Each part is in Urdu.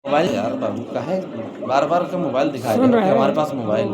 موبائل یار بابو کا ہے بار بار کا موبائل دکھائے کہ ہمارے پاس موبائل ہے۔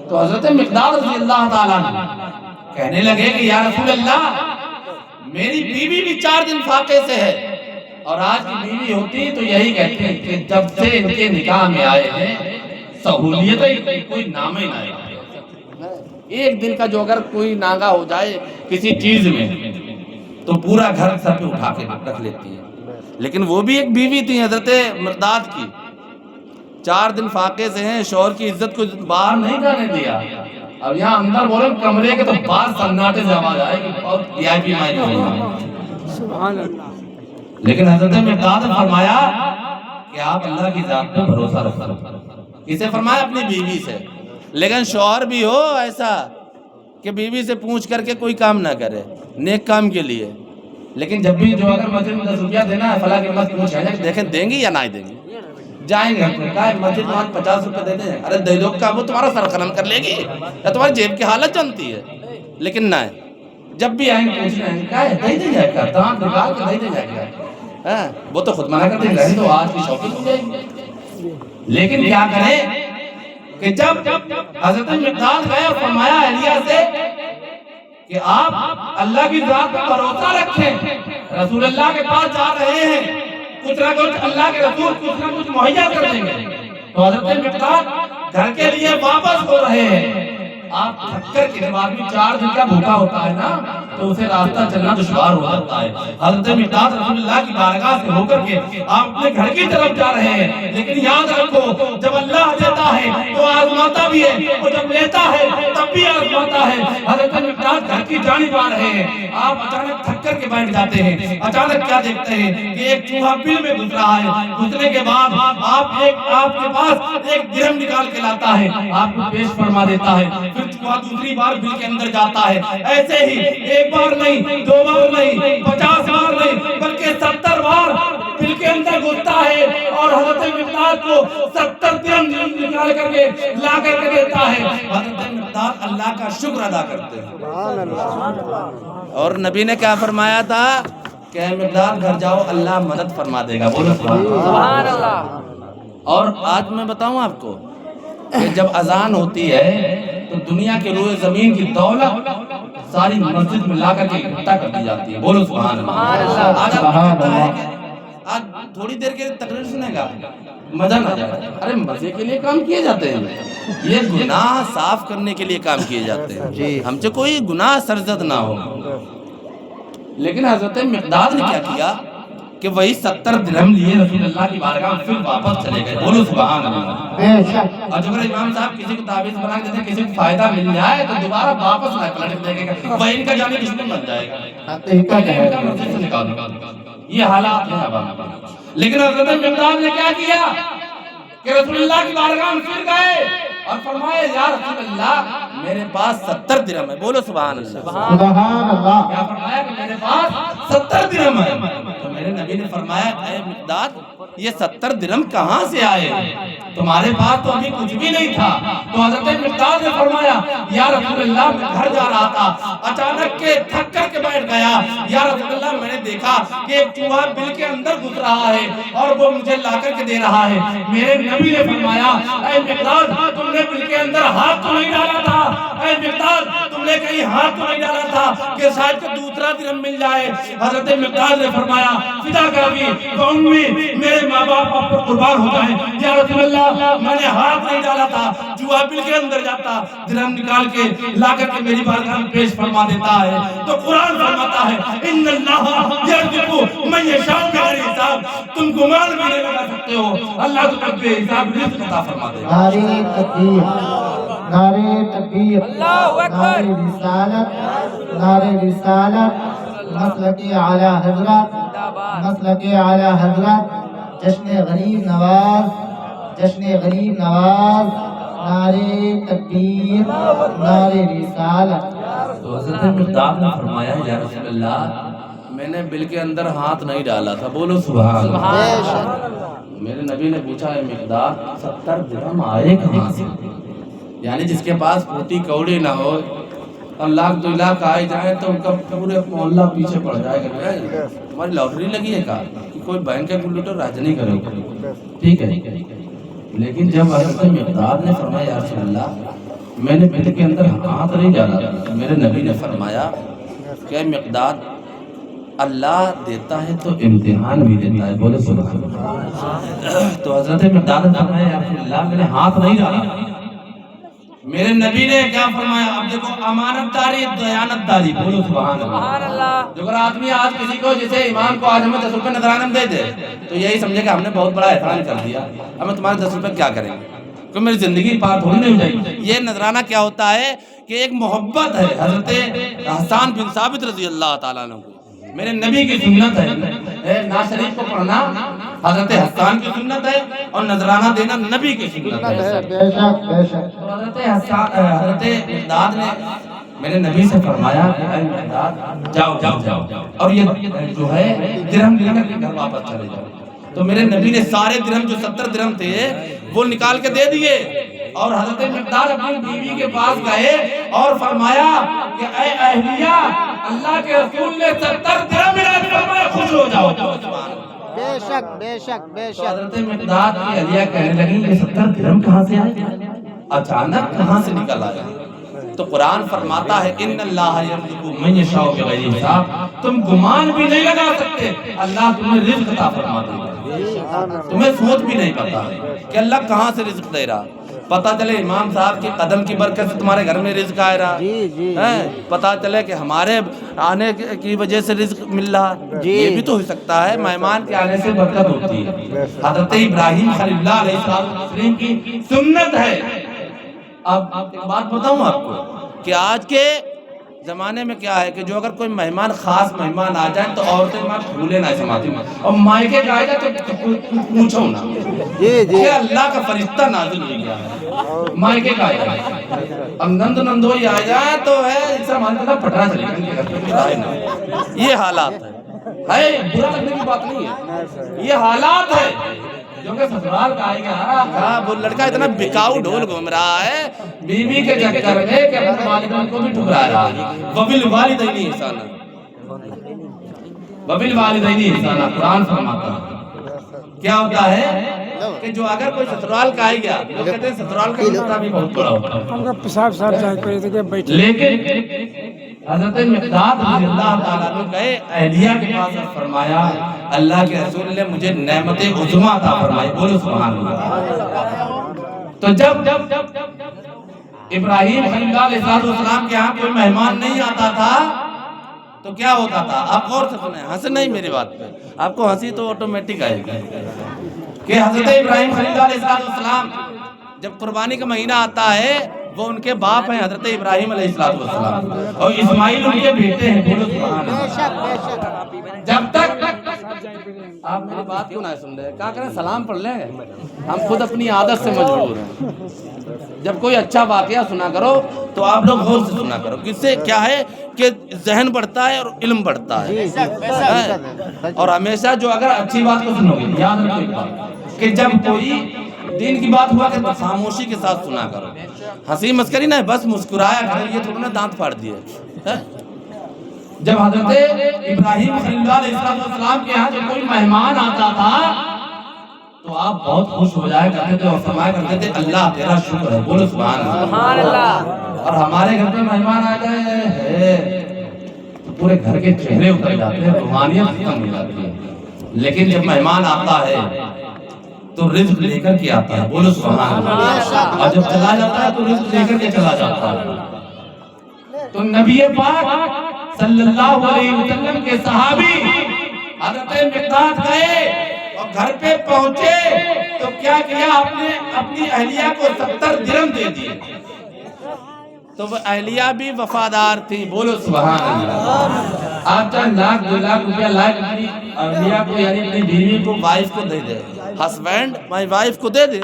تو حضرت مقداد رضی اللہ تعالیٰ عنہ کہنے لگے کہ یا رسول اللہ میری بیوی بھی 4 دن فاقے سے ہے، اور آج کی بیوی ہوتی تو یہی کہتے ہیں کہ جب سے ان کے نکاح میں آئے ہیں سہولیت کوئی نام ہی نہ ہے۔ ایک دن کا جو اگر کوئی ناغہ ہو جائے کسی چیز میں تو پورا گھر سر پہ اٹھا کے رکھ لیتی ہے، لیکن وہ بھی ایک بیوی تھی حضرت مقداد کی، 4 دن فاقے سے ہیں، شوہر کی عزت کو باہر نہیں جانے دیا۔ اب یہاں اندر بولے کمرے کے تو باہر سناٹے سے آواز آئے کہ بہت پی آئی پی مائک سبحان اللہ۔ لیکن حضرت مقداد نے فرمایا کہ آپ اللہ کی ذات پہ بھروسہ رکھو۔ اسے فرمایا اپنی بیوی سے، لیکن شوہر بھی ہو ایسا کہ بیوی سے پوچھ کر کے کوئی کام نہ کرے نیک کام کے لیے، لیکن جب بھی جو اگر مسجد میں 10 روپیہ دینا ہے فلاں کے پاس پوچھ ہے دیکھیں دیں گی یا نہیں دیں گی، جائیں گے کہا مسجد میں 50 روپے دے دیں، ارے دے دو کا وہ تمہارا سر قلم کر لے گی یا تمہاری جیب کی حالت جانتی ہے، لیکن نہ جب بھی آئیں گے پوچھنا ہے کہا ہے دے دے جائے گا دام نکال کے دے دے جائے گا، وہ تو خود منع کر دیں گے تو آج کی شاپنگ ہو جائے گی۔ لیکن کیا کریں کہ جب حضرت مقداد گئے اور فرمایا اہلیہ سے کہ آپ اللہ کی ذات پر بھروسہ رکھیں، رسول اللہ کے پاس جا رہے ہیں، کچھ نہ کچھ اللہ کے رسول کچھ نہ کچھ مہیا کر دیں گے۔ تو حضرت مقداد گھر کے لیے واپس ہو رہے ہیں، آپ تھک کر کے جب آدمی 4 دن کا بھوکا ہوتا ہے نا تو اسے راستہ چلنا دشوار ہو جاتا ہے۔ حضرت مقداد رسول اللہ کی بارگاہ سے ہو کر کے آپ اپنے گھر کی طرف جا رہے ہیں، لیکن یاد رکھو جب اللہ دیتا ہے تو آزماتا بھی ہے، اور جب لیتا ہے تب بھی آزماتا ہے۔ حضرت مقداد گھر کی جانب آ رہے ہیں، آپ اچانک تھک کر کے بیٹھ جاتے ہیں، اچانک کیا دیکھتے ہیں کہ ایک چوہا بل میں گھس رہا ہے، گھسنے کے بعد آپ کے پاس ایک درہم نکال کے لاتا ہے، آپ کو پیش فرما دیتا ہے، پھر چوہا دوسری بار بل کے اندر جاتا ہے، ایسے ہی 1 بار نہیں 2 بار نہیں 50 بار نہیں بلکہ 70 بار بل کے اندر گھستا ہے، اور حضرت مقداد کو 70 درہم نکال کر کے لا کر کے دیتا ہے۔ حضرت مقداد اللہ کا شکر ادا کرتے ہیں، اور نبی نے کیا فرمایا تھا کہ اے مقداد گھر جاؤ اللہ مدد فرما دے گا، بولو سبحان اللہ۔ اور آج میں بتاؤں آپ کو کہ جب اذان ہوتی ہے تو دنیا کے روئے زمین کی دولت ساری مسجد میں لا کر کے اکٹھا کر دی جاتی ہے، بولو سبحان اللہ۔ آج آپ کو کہتا ہے کہ آج تھوڑی دیر کے تقریر سنے گا مزہ نہ جائے، ارے مزے کے لیے کام کیے جاتے ہیں، یہ گناہ صاف کرنے کے لیے کام کیے جاتے ہیں، ہم سے کوئی گناہ سرزد نہ ہو۔ لیکن حضرت مقداد نے کیا کیا کہ وہی 70 درہم لیے رسول اللہ کی بارگاہ میں پھر واپس چلے گئے، بولو سبحان اللہ۔ اور جو اگر امام صاحب کسی کو تعویذ بنا کے دیتے ہیں کسی کو فائدہ مل جائے تو دوبارہ واپس نہ پلٹ دے گا، وہ ان کا جانی دشمن بن جائے گا، ان کا مسجد سے نکال دو۔ یہ حالات ہیں اب۔ لیکن حضرت مقداد نے کیا کیا کہ رسول اللہ کی بارگاہ میں پھر گئے اور فرمایا یا رسول اللہ میرے پاس 70 درہم ہے، بولو سبحان اللہ۔ سبحان اللہ۔ کیا فرمایا کہ میرے پاس 70 درہم ہے، تو میرے نبی نے فرمایا اے مقداد یہ 70 درہم کہاں سے آئے، تمہارے پاس تو ابھی کچھ بھی نہیں تھا۔ تو حضرت مقداد نے فرمایا یا رسول اللہ میں گھر جا رہا تھا، اچانک کے تھک کر کے بیٹھ گیا، یا رسول اللہ میں نے دیکھا کہ ایک چوہا بل کے اندر گھس رہا ہے اور وہ مجھے لا کر کے دے رہا ہے۔ میرے نبی نے فرمایا اے مقداد تم نے بل کے اندر ہاتھ تو نہیں ڈالا تھا، اے مقداد تم نے کہیں ہاتھ تو نہیں ڈالا تھا کہ شاید کہ دوسرا درہم مل جائے۔ حضرت مقداد نے فرمایا فدا کا بھی امی میرے ماں باپ آپ پر قربان ہو جائیں، یا رسول اللہ میں نے ہاتھ نہیں ڈالا تھا، چوہا بل کے اندر جاتا درہم نکال کے لا کر کے میری بارگاہ میں پیش فرما دیتا ہے۔ تو قرآن فرماتا ہے ان اللہ یرزق من یشاء بغیر حساب، تم گمان بھی نہیں لگا سکتے ہو اللہ تو بے حساب رزق عطا فرما دے گا۔ نعرہ تکبیر، نعرہ تکبیر، نعرہ رسالت، نعرہ رسالت، مسلک اعلیٰ حضرت، مسلک اعلیٰ حضرت، جشن غریب نواز، جشن غریب نواز، نعرہ تکبیر، نعرہ رسالت۔ تو حضرت مقداد نے فرمایا یا رسول اللہ میں نے بل کے اندر ہاتھ نہیں ڈالا تھا، بولو سبحان اللہ۔ میرے نبی نے پوچھا ہے مقداد 70 درہم آئے کہاں سے، یعنی جس کے پاس پھوٹی کوڑی نہ ہو اور 1 لاکھ 2 لاکھ آئے جائیں تو ان کا پورے محلہ پیچھے پڑ جائے گا، تمہاری لاٹری لگی ہے کہا کہ کوئی بینک کا کیلکولیٹر راج نہیں کرے گا، ٹھیک ہے، لیکن جب حضرت مقداد نے فرمایا یا رسول اللہ میں نے بت کے اندر ہاتھ نہیں ڈالا، میرے نبی نے فرمایا کہ مقداد اللہ دیتا ہے تو امتحان بھی دیتا ہے، بولے سبحان اللہ۔ تو حضرت مقداد نے فرمایا یا رسول اللہ میں نے ہاتھ نہیں ڈالا، میرے نبی نے کیا فرمایا؟ اب دیکھو امانت داری دیانت داری، بولو سبحان اللہ۔ جو اگر آدمی آج کسی کو جیسے امام کو آج ہمیں 10 روپے نذرانہ دے دے تو یہی سمجھے کہ ہم نے بہت بڑا احسان کر دیا، ہمیں تمہارے 10 روپے کیا کریں گے، کیوں میری زندگی پار تھوڑی نہیں ہو جائے گی۔ یہ نذرانہ کیا ہوتا ہے کہ ایک محبت ہے حضرت حسان بن ثابت رضی اللہ تعالیٰ عنہ کو، میرے نبی کی سنت ہے، ناز شریف کو پڑھنا حضرت حسان کی سنت ہے اور نذرانہ دینا نبی کی سنت ہے۔ بے شک بے شک۔ حضرت مقداد نے میرے نبی سے فرمایا کہ اے مقداد جاؤ جاؤ جاؤ، اور یہ جو ہے درہم لے کر کے گھر واپس چلے جاؤ۔ تو میرے نبی نے سارے درہم جو 70 درہم تھے وہ نکال کے دے دیے، اور حضرت مقداد اپنی بیوی کے پاس گئے اور فرمایا کہ اے اہلیہ اللہ کے رسول نے 70 درہم عنایت فرمایا، خوش ہو جاؤ۔ بے شک بے شک بے تو شک۔ حضرت مقداد کی اہلیہ کہنے لگی کہ 70 درہم کہاں سے آئے، اچانک کہاں سے نکل آیا؟ تو قرآن فرماتا ہے ان اللہ یرزق من یشاء بغیر حساب، تم گمان بھی نہیں لگا سکتے اللہ تمہیں رزق عطا فرما دے گا، تمہیں سوچ بھی نہیں پتا کہ اللہ کہاں سے رزق دے رہا۔ پتہ چلے امام صاحب کے قدم کی برکت سے تمہارے گھر میں رزق آئے رہا، پتہ چلے کہ ہمارے آنے کی وجہ سے رزق مل رہا، یہ بھی تو ہو سکتا ہے، مہمان کے آنے سے برکت ہوتی ہے۔ حضرت ابراہیم خلیل اللہ علیہ السلام کی سنت ہے۔ اب ایک بات بتاؤں آپ کو کہ آج کے زمانے میں کیا ہے کہ جو اگر کوئی مہمان خاص مہمان آ جائیں تو عورتیں ماں بھولے نہ سماتی ہیں، اور مائکے کا آئے جائے تو پوچھو نا کہ اللہ کا فرشتہ نازل ہو گیا ہے، مائکے کا آئے جائے، اب نند نندوئی آ جائے تو ہے اس سے ہمارے اللہ پٹرا چلے گا۔ یہ حالات ہے، برا لگنے کی بات نہیں ہے، یہ حالات ہے جو کہ سسرال کا آئے گا، وہ لڑکا اتنا بکاؤ ڈھول گھوم رہا ہے بیوی کے چکر میں کہ اپنے والدین کو بھی ٹھکرا رہا ہے۔ وبالوالدین احسانا، وبالوالدین احسانا، قرآن فرماتا ہے کیا ہوتا ہے کہ جو اگر کوئی سسرال کا آئے گیا وہ کہتے ہیں سسرال کا رشتہ بھی بہت بڑا ہوتا ہے، لیکن حضرت مقداد رضی اللہ تعالیٰ عنہ گئے اہلیہ کے پاس فرمایا اللہ کے رسول نے مجھے نعمت عظمی عطا فرمائی، بولو سبحان اللہ۔ تو جب ابراہیم خلیل اللہ علیہ السلام کے ہاں کوئی مہمان نہیں آتا تھا تو کیا ہوتا تھا؟ آپ غور سے سنیں، ہنس نہیں میری بات پہ، آپ کو ہنسی تو آٹومیٹک آئے گی کہ حضرت ابراہیم خلیل اللہ علیہ السلام جب قربانی کا مہینہ آتا ہے وہ ان کے باپ ہیں حضرت ابراہیم علیہ السلام، اور اسماعیل ان کے بیٹے ہیں، بولو سبحان اللہ۔ جب تک آپ میری بات کیوں نہ سن رہے، کیا کریں سلام پڑھ لیں، ہم خود اپنی عادت سے مجبور ہیں۔ جب کوئی اچھا واقعہ سنا کرو تو آپ لوگ غور سے سنا کرو، کس سے کیا ہے کہ ذہن بڑھتا ہے اور علم بڑھتا ہے، اور ہمیشہ جو اگر اچھی بات کو سنو گے یاد رکھو ایک بات کہ جب کوئی دین کی بات ہوا کہ خاموشی کے ساتھ سنا کرو، ہنسی مسکری نہ بس مسکرایا کرو، یہ تھوڑا نا دانت پھاڑ دیے۔ جب حضرت ابراہیم خلیل اللہ علیہ السلام کے ہاں جب کوئی مہمان آتا تھا تو آپ بہت خوش ہو جایا کرتے تھے اور فرمایا کرتے تھے اللہ تیرا شکر ہے، بولو سبحان اللہ۔ اور ہمارے گھر میں مہمان آ جائے تو پورے گھر کے چہرے اتر جاتے ہیں، روحانیت ختم ہو جاتی ہے، لیکن جب مہمان آتا ہے تو رزق لے کر کے آتا ہے، بولو سبحان اللہ، اور جب چلا جاتا ہے تو رزق لے کر کے چلا جاتا ہے۔ تو نبی پاک صلی اللہ علیہ وسلم کے صحابی حضرت مقداد گئے اور گھر پہ پہنچے تو کیا کیا، اپنی اہلیہ کو 70 درہم دے دیے، تو وہ اہلیہ بھی وفادار تھی، بولو سبحان اللہ۔ آپ چاہے لاکھ 2 لاکھ روپیہ لائے اپنی اہلیہ کو یعنی اپنی بیوی کو وائف کو دے دے، ہسبینڈ مائی وائف کو دے دے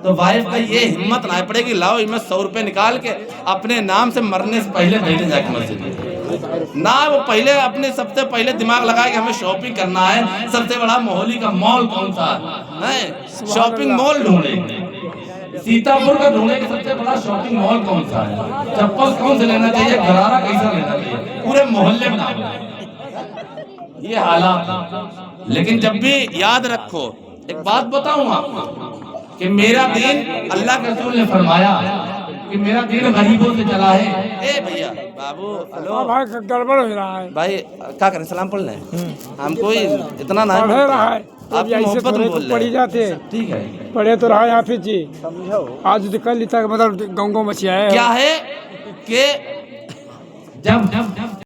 تو وائف کا یہ ہمت نہ پڑے گی لاؤ میں 100 روپے نکال کے اپنے نام سے مرنے سے پہلے دے دیں جا کے مسجد میں، نہ وہ پہلے اپنے سب سے پہلے دماغ لگائے کہ ہمیں شاپنگ کرنا ہے، سب سے بڑا موہلی کا مال کون سا ہے، شاپنگ مال ڈھونڈے، سیتا پور کا ڈھونڈے کہ سب سے بڑا شاپنگ مال کون سا ہے، چپل کون سے لینا چاہیے، گرارہ کیسا لینا چاہیے، پورے محلے میں یہ حالات لیکن جب بھی یاد رکھو، ایک بات بتاؤں آپ کہ میرا دین، اللہ کے رسول نے فرمایا کہ میرا دین غریبوں سے چلا ہے۔ اے بھیا بابو ہلو بھائی گڑبڑ ہو رہا ہے بھائی، کیا کریں، سلام پڑھ لیں؟ ہم کوئی اتنا نہ پڑھ رہا ہے آپ کی محبت میں بول پڑھی رہے ہیں، جاتے ہیں، ٹھیک ہے۔ پڑھے تو رہا حافظ جی، آج کل تک مطلب گاؤں مچیا ہے کیا ہے کہ جب